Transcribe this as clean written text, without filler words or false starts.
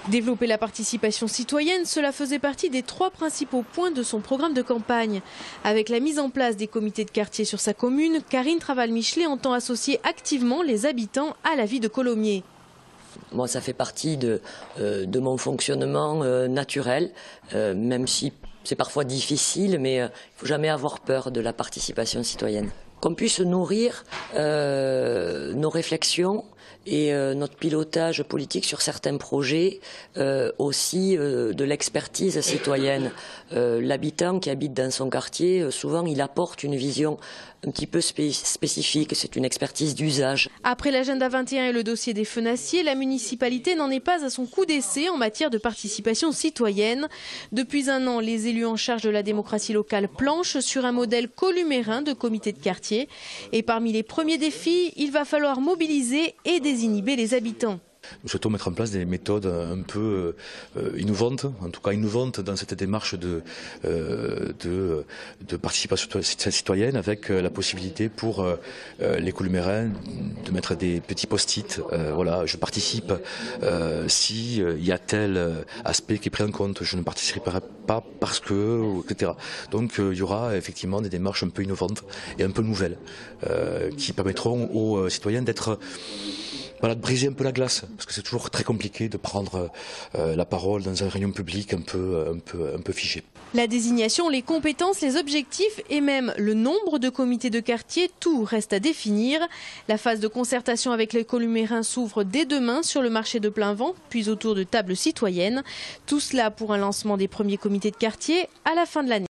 Développer la participation citoyenne, cela faisait partie des 3 principaux points de son programme de campagne. Avec la mise en place des comités de quartier sur sa commune, Karine Traval-Michelet entend associer activement les habitants à la vie de Colomiers. Moi, ça fait partie de mon fonctionnement naturel, même si c'est parfois difficile, mais il ne faut jamais avoir peur de la participation citoyenne. Qu'on puisse nourrir nos réflexions et notre pilotage politique sur certains projets, aussi de l'expertise citoyenne. L'habitant qui habite dans son quartier, souvent il apporte une vision un petit peu spécifique, c'est une expertise d'usage. Après l'agenda 21 et le dossier des fenaciers, la municipalité n'en est pas à son coup d'essai en matière de participation citoyenne. Depuis un an, les élus en charge de la démocratie locale planchent sur un modèle columérin de comité de quartier. Et parmi les premiers défis, il va falloir mobiliser et désinhiber les habitants. Nous souhaitons mettre en place des méthodes un peu innovantes, en tout cas innovantes dans cette démarche de participation citoyenne, avec la possibilité pour les columérins de mettre des petits post-it. Voilà, je participe si il y a tel aspect qui est pris en compte, je ne participerai pas parce que, etc. Donc il y aura effectivement des démarches un peu innovantes et un peu nouvelles qui permettront aux citoyens d'être... Voilà, de briser un peu la glace, parce que c'est toujours très compliqué de prendre la parole dans une réunion publique un peu figée. La désignation, les compétences, les objectifs et même le nombre de comités de quartier, tout reste à définir. La phase de concertation avec les columérins s'ouvre dès demain sur le marché de Plainvent, puis autour de tables citoyennes. Tout cela pour un lancement des premiers comités de quartier à la fin de l'année.